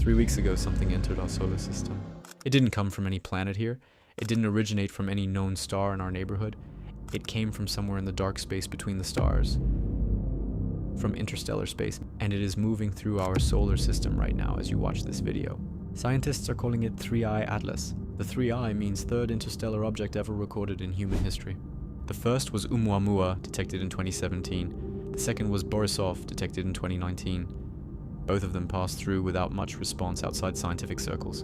3 weeks ago, something entered our solar system. It didn't come from any planet here. It didn't originate from any known star in our neighborhood. It came from somewhere in the dark space between the stars, from interstellar space, and it is moving through our solar system right now as you watch this video. Scientists are calling it 3I Atlas. The 3I means third interstellar object ever recorded in human history. The first was Oumuamua, detected in 2017. The second was Borisov, detected in 2019. Both of them passed through without much response outside scientific circles.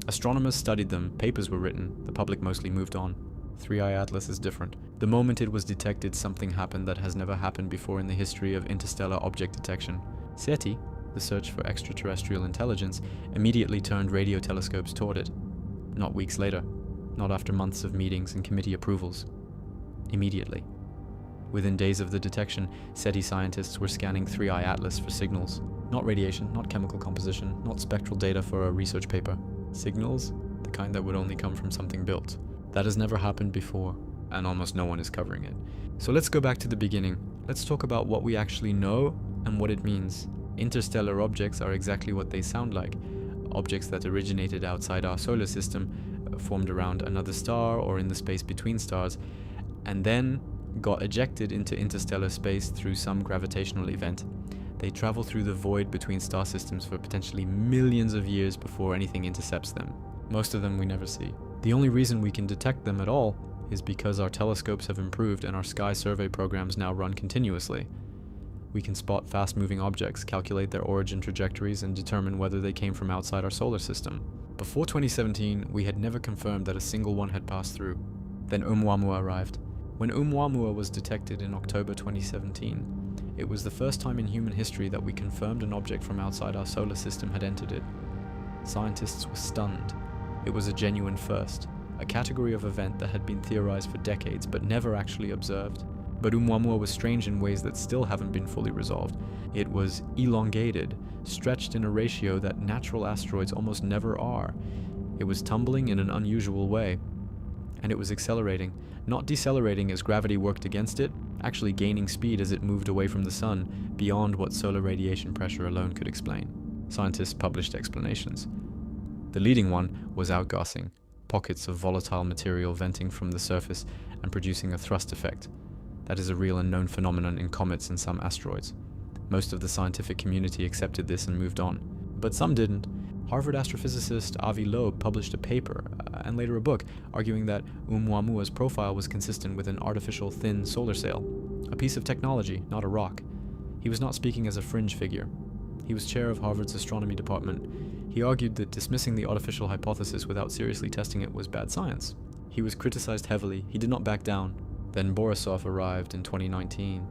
Astronomers studied them, papers were written, the public mostly moved on. 3I Atlas is different. The moment it was detected, something happened that has never happened before in the history of interstellar object detection. SETI, the search for extraterrestrial intelligence, immediately turned radio telescopes toward it. Not weeks later, not after months of meetings and committee approvals. Immediately. Within days of the detection, SETI scientists were scanning 3I Atlas for signals. Not radiation, not chemical composition, not spectral data for a research paper. Signals, the kind that would only come from something built. That has never happened before, and almost no one is covering it. So let's go back to the beginning. Let's talk about what we actually know and what it means. Interstellar objects are exactly what they sound like. Objects that originated outside our solar system, formed around another star or in the space between stars, and then got ejected into interstellar space through some gravitational event. They travel through the void between star systems for potentially millions of years before anything intercepts them. Most of them we never see. The only reason we can detect them at all is because our telescopes have improved and our sky survey programs now run continuously. We can spot fast-moving objects, calculate their origin trajectories, and determine whether they came from outside our solar system. Before 2017, we had never confirmed that a single one had passed through. Then Oumuamua arrived. When Oumuamua was detected in October 2017, it was the first time in human history that we confirmed an object from outside our solar system had entered it. Scientists were stunned. It was a genuine first, a category of event that had been theorized for decades but never actually observed. But Oumuamua was strange in ways that still haven't been fully resolved. It was elongated, stretched in a ratio that natural asteroids almost never are. It was tumbling in an unusual way. And it was accelerating, not decelerating as gravity worked against it, actually gaining speed as it moved away from the sun, beyond what solar radiation pressure alone could explain. Scientists published explanations. The leading one was outgassing, pockets of volatile material venting from the surface and producing a thrust effect. That is a real and known phenomenon in comets and some asteroids. Most of the scientific community accepted this and moved on. But some didn't. Harvard astrophysicist Awevault published a paper, and later a book, arguing that Oumuamua's profile was consistent with an artificial thin solar sail. A piece of technology, not a rock. He was not speaking as a fringe figure. He was chair of Harvard's astronomy department. He argued that dismissing the artificial hypothesis without seriously testing it was bad science. He was criticized heavily. He did not back down. Then Borisov arrived in 2019.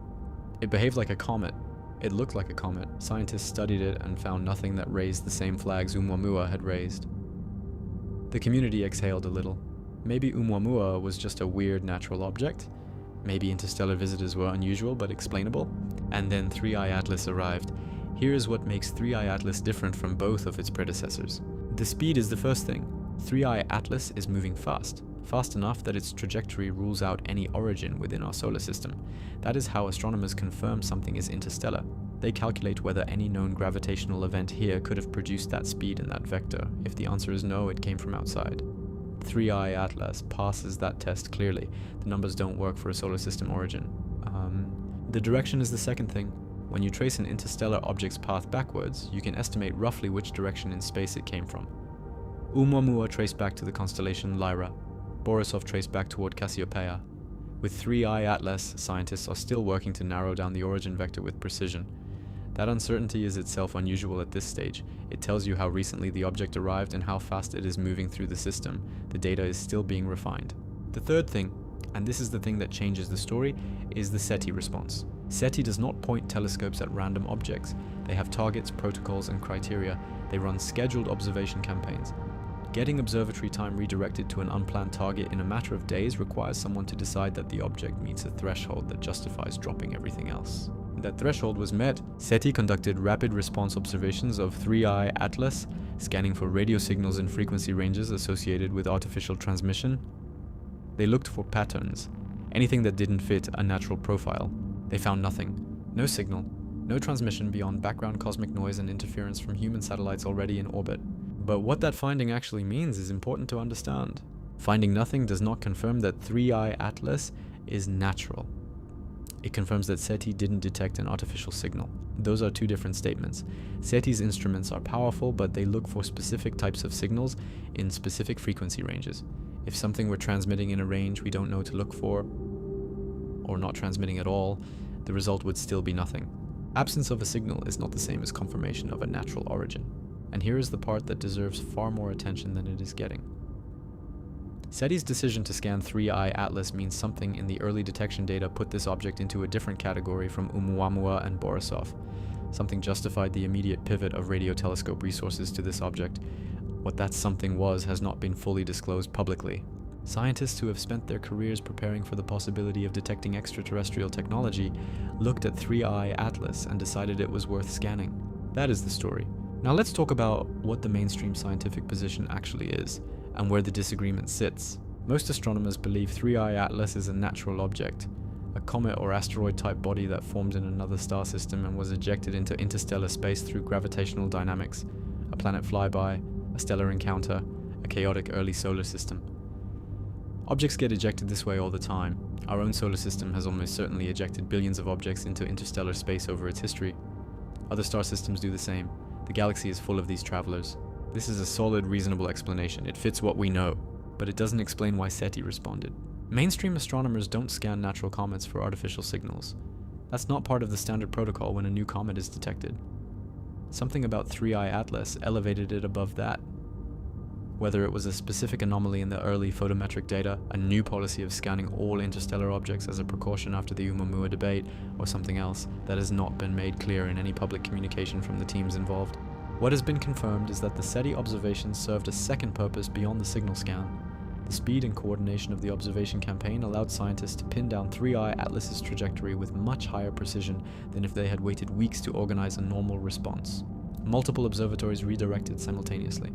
It behaved like a comet. It looked like a comet. Scientists studied it and found nothing that raised the same flags Oumuamua had raised. The community exhaled a little. Maybe Oumuamua was just a weird natural object. Maybe interstellar visitors were unusual but explainable. And then 3I Atlas arrived. Here is what makes 3I Atlas different from both of its predecessors. The speed is the first thing. 3I Atlas is moving fast. Fast enough that its trajectory rules out any origin within our solar system. That is how astronomers confirm something is interstellar. They calculate whether any known gravitational event here could have produced that speed and that vector. If the answer is no, it came from outside. 3I Atlas passes that test clearly. The numbers don't work for a solar system origin. The direction is the second thing. When you trace an interstellar object's path backwards, you can estimate roughly which direction in space it came from. Oumuamua traced back to the constellation Lyra. Borisov traced back toward Cassiopeia. With 3I Atlas, scientists are still working to narrow down the origin vector with precision. That uncertainty is itself unusual at this stage. It tells you how recently the object arrived and how fast it is moving through the system. The data is still being refined. The third thing, and this is the thing that changes the story, is the SETI response. SETI does not point telescopes at random objects. They have targets, protocols, and criteria. They run scheduled observation campaigns. Getting observatory time redirected to an unplanned target in a matter of days requires someone to decide that the object meets a threshold that justifies dropping everything else. That threshold was met. SETI conducted rapid response observations of 3I Atlas, scanning for radio signals in frequency ranges associated with artificial transmission. They looked for patterns, anything that didn't fit a natural profile. They found nothing. No signal, No transmission beyond background cosmic noise and interference from human satellites already in orbit. But what that finding actually means is important to understand. Finding nothing does not confirm that 3i Atlas is natural. It confirms that SETI didn't detect an artificial signal. Those are two different statements. SETI's instruments are powerful, but they look for specific types of signals in specific frequency ranges. If something were transmitting in a range we don't know to look for, or not transmitting at all, the result would still be nothing. Absence of a signal is not the same as confirmation of a natural origin. And here is the part that deserves far more attention than it is getting. SETI's decision to scan 3i Atlas means something in the early detection data put this object into a different category from Oumuamua and Borisov. Something justified the immediate pivot of radio telescope resources to this object. What that something was has not been fully disclosed publicly. Scientists who have spent their careers preparing for the possibility of detecting extraterrestrial technology looked at 3i Atlas and decided it was worth scanning. That is the story. Now let's talk about what the mainstream scientific position actually is, and where the disagreement sits. Most astronomers believe 3i Atlas is a natural object, a comet or asteroid type body that formed in another star system and was ejected into interstellar space through gravitational dynamics, a planet flyby, a stellar encounter, a chaotic early solar system. Objects get ejected this way all the time. Our own solar system has almost certainly ejected billions of objects into interstellar space over its history. Other star systems do the same. The galaxy is full of these travelers. This is a solid, reasonable explanation. It fits what we know, but it doesn't explain why SETI responded. Mainstream astronomers don't scan natural comets for artificial signals. That's not part of the standard protocol when a new comet is detected. Something about 3i Atlas elevated it above that. Whether it was a specific anomaly in the early photometric data, a new policy of scanning all interstellar objects as a precaution after the Oumuamua debate, or something else, that has not been made clear in any public communication from the teams involved. What has been confirmed is that the SETI observations served a second purpose beyond the signal scan. The speed and coordination of the observation campaign allowed scientists to pin down 3i Atlas's trajectory with much higher precision than if they had waited weeks to organize a normal response. Multiple observatories redirected simultaneously.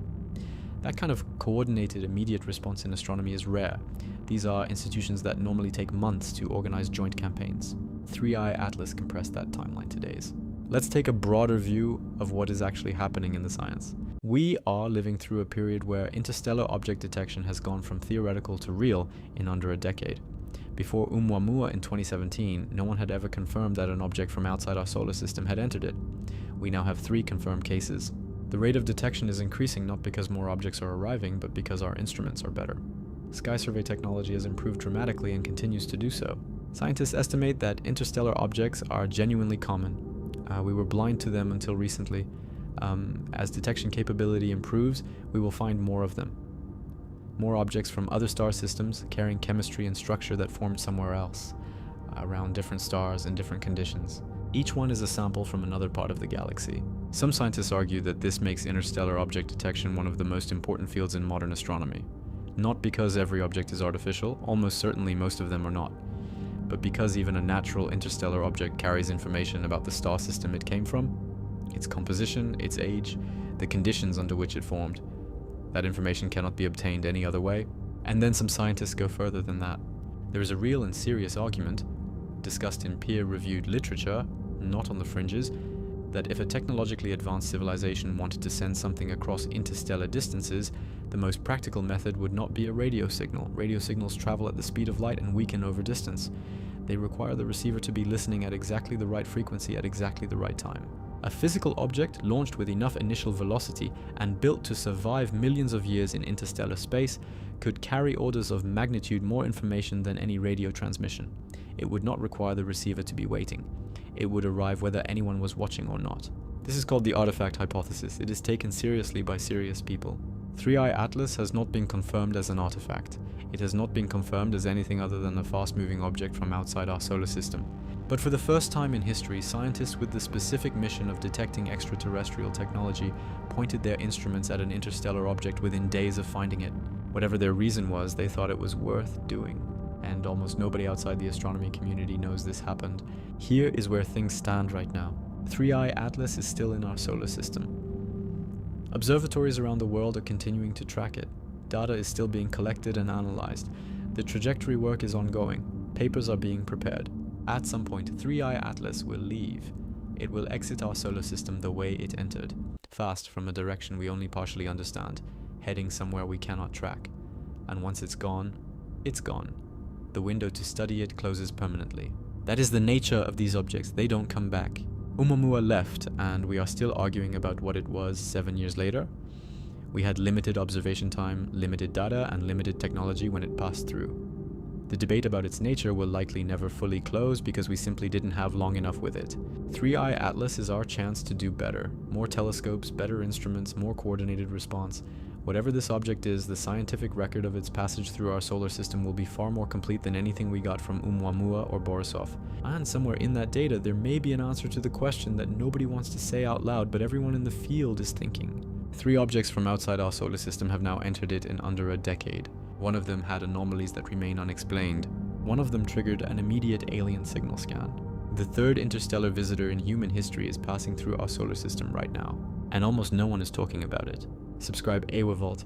That kind of coordinated immediate response in astronomy is rare. These are institutions that normally take months to organize joint campaigns. 3i Atlas compressed that timeline to days. Let's take a broader view of what is actually happening in the science. We are living through a period where interstellar object detection has gone from theoretical to real in under a decade. Before Oumuamua in 2017, no one had ever confirmed that an object from outside our solar system had entered it. We now have 3 confirmed cases. The rate of detection is increasing not because more objects are arriving, but because our instruments are better. Sky survey technology has improved dramatically and continues to do so. Scientists estimate that interstellar objects are genuinely common. We were blind to them until recently. As detection capability improves, we will find more of them. More objects from other star systems carrying chemistry and structure that formed somewhere else, around different stars in different conditions. Each one is a sample from another part of the galaxy. Some scientists argue that this makes interstellar object detection one of the most important fields in modern astronomy. Not because every object is artificial, almost certainly most of them are not, but because even a natural interstellar object carries information about the star system it came from, its composition, its age, the conditions under which it formed. That information cannot be obtained any other way. And then some scientists go further than that. There is a real and serious argument, discussed in peer-reviewed literature, not on the fringes, that if a technologically advanced civilization wanted to send something across interstellar distances, the most practical method would not be a radio signal. Radio signals travel at the speed of light and weaken over distance. They require the receiver to be listening at exactly the right frequency at exactly the right time. A physical object launched with enough initial velocity and built to survive millions of years in interstellar space could carry orders of magnitude more information than any radio transmission. It would not require the receiver to be waiting. It would arrive whether anyone was watching or not. This is called the artifact hypothesis. It is taken seriously by serious people. 3i Atlas has not been confirmed as an artifact. It has not been confirmed as anything other than a fast-moving object from outside our solar system. But for the first time in history, scientists with the specific mission of detecting extraterrestrial technology pointed their instruments at an interstellar object within days of finding it. Whatever their reason was, they thought it was worth doing. And almost nobody outside the astronomy community knows this happened. Here is where things stand right now. 3i Atlas is still in our solar system. Observatories around the world are continuing to track it. Data is still being collected and analyzed. The trajectory work is ongoing. Papers are being prepared. At some point, 3i Atlas will leave. it will exit our solar system the way it entered, fast from a direction we only partially understand, heading somewhere we cannot track. And once it's gone, it's gone. The window to study it closes permanently. That is the nature of these objects, they don't come back. Oumuamua left, and we are still arguing about what it was 7 years later. We had limited observation time, limited data, and limited technology when it passed through. The debate about its nature will likely never fully close because we simply didn't have long enough with it. 3i Atlas is our chance to do better. More telescopes, better instruments, more coordinated response. Whatever this object is, the scientific record of its passage through our solar system will be far more complete than anything we got from Oumuamua or Borisov. And somewhere in that data, there may be an answer to the question that nobody wants to say out loud, but everyone in the field is thinking. 3 objects from outside our solar system have now entered it in under a decade. One of them had anomalies that remain unexplained. One of them triggered an immediate alien signal scan. The third interstellar visitor in human history is passing through our solar system right now, and almost no one is talking about it. Subscribe Awevault